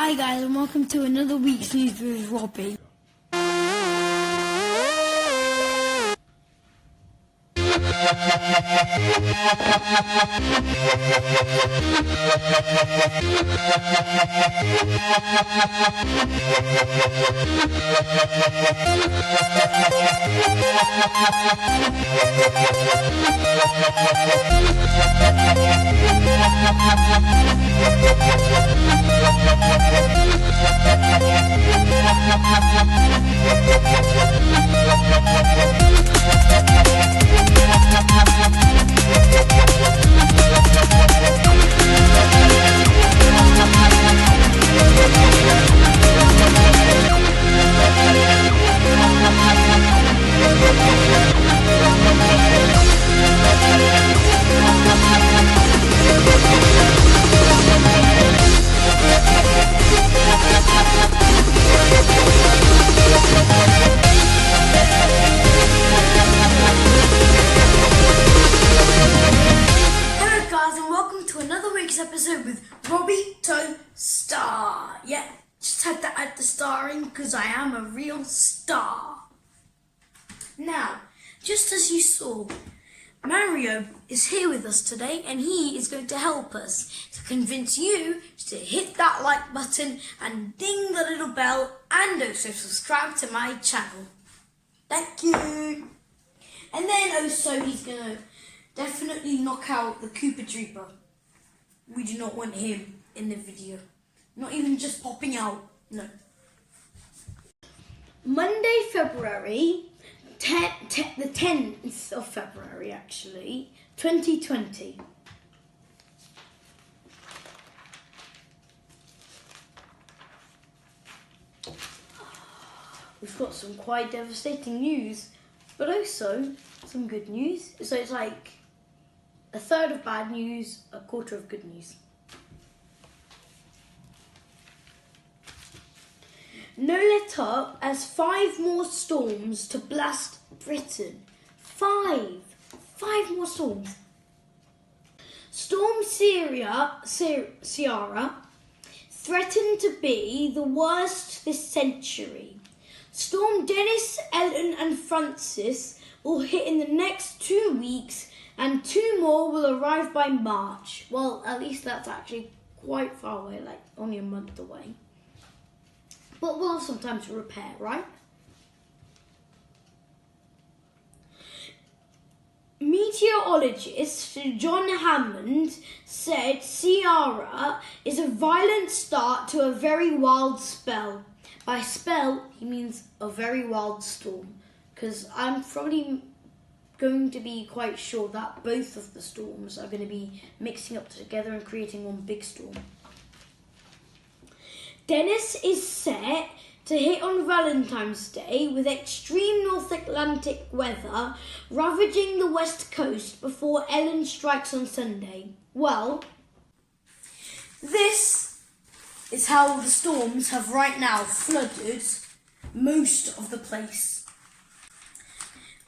Hi guys and welcome to another week's news with Robbie. Episode with Robbietow star. Yeah, just had to add the starring because I am a real star. Now, just as you saw, Mario is here with us today and he is going to help us to convince you to hit that like button and ding the little bell and also subscribe to my channel. Thank you. And then also he's going to definitely knock out the Koopa Trooper. We do not want him in the video. Not even just popping out. No. Monday, February, the 10th of February actually, 2020. We've got some quite devastating news, but also some good news. So it's like a third of bad news, a quarter of good news. No let up as 5 more storms to blast Britain. 5 more storms. Storm Ciara threatened to be the worst this century. Storm Dennis, Ellen and Francis will hit in the next 2 weeks and 2 more will arrive by March. Well, at least that's actually quite far away, like only a month away. But we'll have some time to repair, right? Meteorologist John Hammond said Ciara is a violent start to a very wild spell. By spell, he means a very wild storm. Because I'm probably going to be quite sure that both of the storms are going to be mixing up together and creating one big storm. Dennis is set to hit on Valentine's Day with extreme North Atlantic weather ravaging the west coast before Ellen strikes on Sunday. Well, this is how the storms have right now flooded most of the place.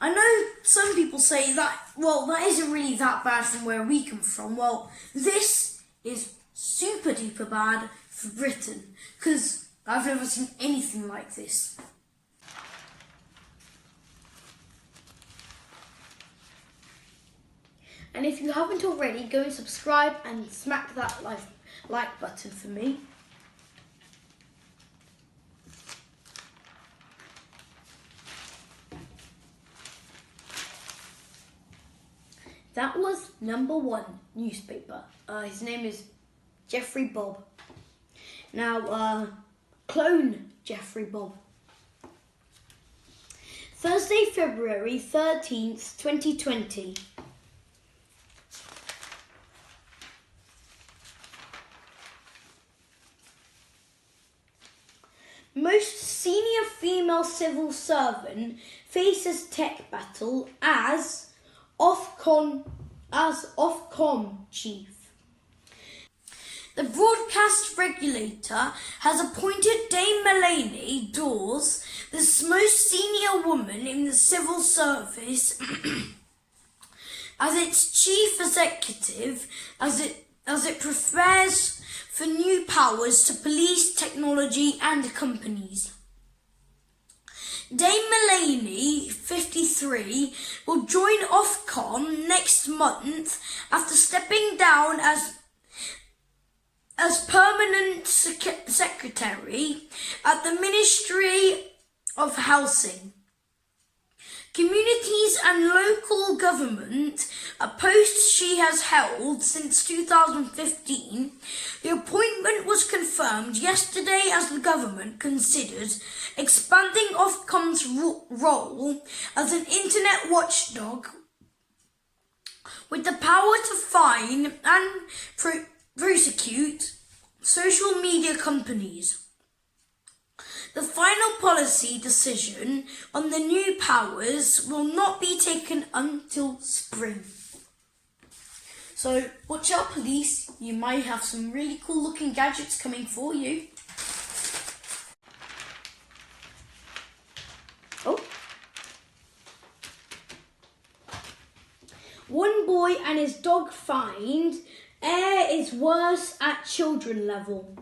I know some people say that, well, that isn't really that bad from where we come from. Well, this is super duper bad for Britain because I've never seen anything like this. And if you haven't already, go and subscribe and smack that like button for me. That was number 1 newspaper. His name is Jeffrey Bob. Now, clone Jeffrey Bob. Thursday, February 13th, 2020. Most senior female civil servant faces tech battle as Ofcom chief. The broadcast regulator has appointed Dame Elena Dawes, the most senior woman in the civil service, as its chief executive, as it as it prepares for new powers to police, technology and companies. Dame Elena, 53, will join Ofcom next month after stepping down as permanent secretary at the Ministry of Housing, Communities and Local Government, a post she has held since 2015. The appointment was confirmed yesterday as the government considers expanding Ofcom's role as an internet watchdog with the power to fine and prosecute social media companies. The final policy decision on the new powers will not be taken until spring. So watch out, police. You might have some really cool looking gadgets coming for you. Oh. One boy and his dog fined. Air is worse at children level.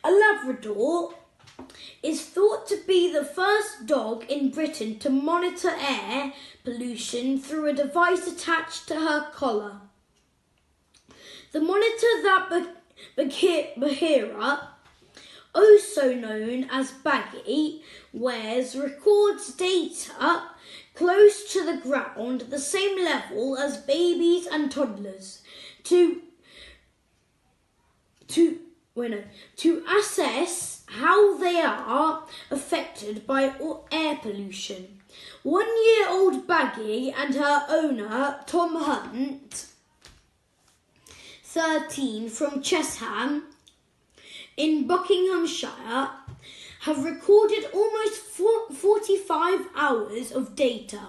A Labrador is thought to be the first dog in Britain to monitor air pollution through a device attached to her collar. The monitor that Bahira, also known as Baggy, wears records data close to the ground, the same level as babies and toddlers, to assess how they are affected by air pollution. 1-year-old Baggy and her owner, Tom Hunt, 13, from Chesham in Buckinghamshire, have recorded almost 45 hours of data.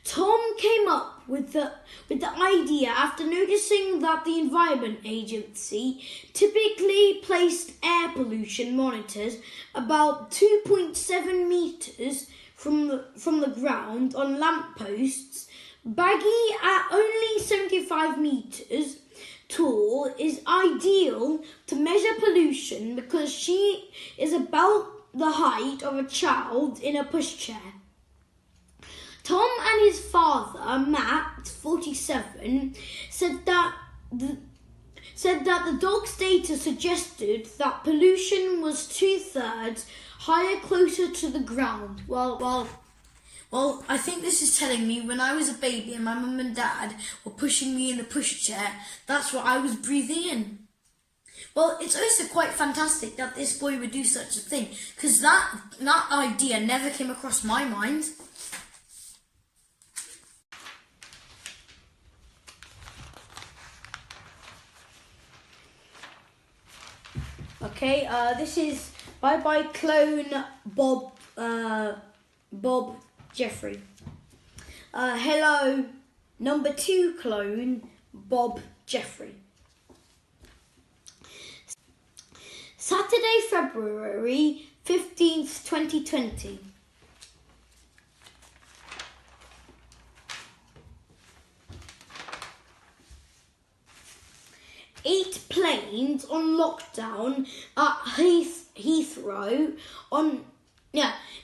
Tom came up with the idea after noticing that the Environment Agency typically placed air pollution monitors about 2.7 metres from the ground on lampposts. Baggy, at only 75 metres tall, is ideal to measure pollution because she is about the height of a child in a pushchair. Tom and his father, Matt, 47, said that the dog's data suggested that pollution was 2/3 higher closer to the ground. Well, I think this is telling me when I was a baby and my mum and dad were pushing me in the pushchair, that's what I was breathing in. Well, it's also quite fantastic that this boy would do such a thing, because that idea never came across my mind. Okay, this is Bye Bye Clone Bob Jeffrey. Hello, number 2 clone Bob Jeffrey. Saturday, February 15th, 2020. Eight planes on lockdown at Heathrow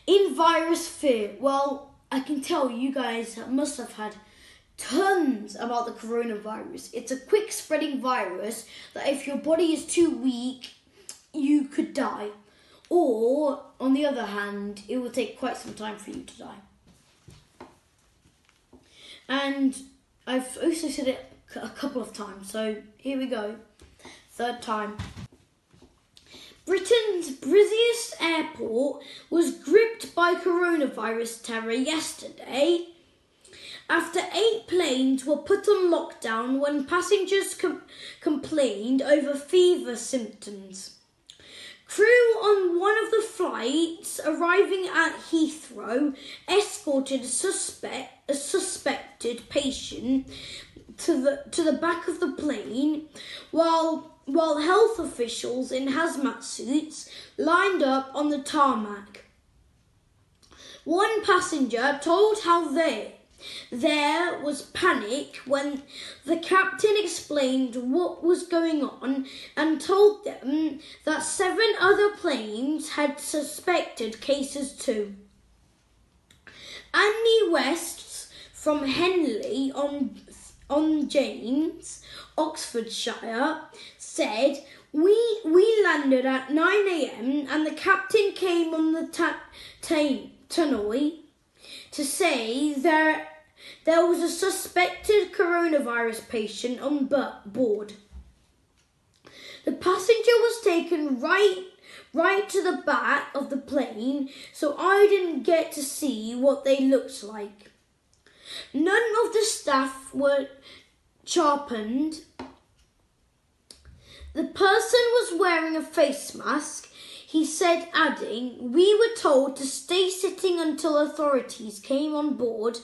in virus fear. Well, I can tell you guys must have had tons about the coronavirus. It's a quick spreading virus that if your body is too weak, you could die. Or, on the other hand, it will take quite some time for you to die. And I've also said it a couple of times, so here we go. 3rd time. Britain's busiest airport was gripped by coronavirus terror yesterday after 8 planes were put on lockdown when passengers complained over fever symptoms. Crew on one of the flights arriving at Heathrow escorted a suspected patient to the back of the plane, while health officials in hazmat suits lined up on the tarmac. One passenger told how they There was panic when the captain explained what was going on and told them that 7 other planes had suspected cases too. Annie West from Henley on James, Oxfordshire, said, We landed at 9 a.m. and the captain came on the tannoy to say there was a suspected coronavirus patient on board. The passenger was taken right to the back of the plane, so I didn't get to see what they looked like. None of the staff were sharpened. The person was wearing a face mask, he said, adding, We were told to stay sitting until authorities came on board,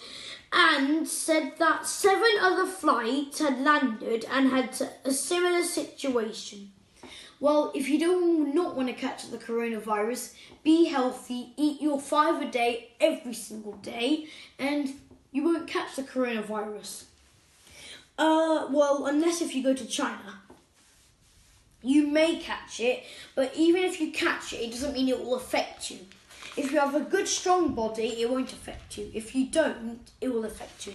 and said that 7 other flights had landed and had a similar situation. Well, if you do not want to catch the coronavirus, be healthy, eat your 5 a day every single day, and you won't catch the coronavirus. Well, unless if you go to China. You may catch it, but even if you catch it, it doesn't mean it will affect you. If you have a good, strong body, it won't affect you. If you don't, it will affect you.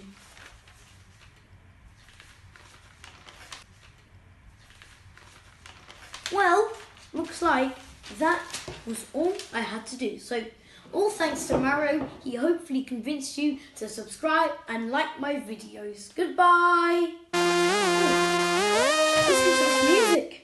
Well, looks like that was all I had to do. So, all thanks to Maro. He hopefully convinced you to subscribe and like my videos. Goodbye. Listen to this music.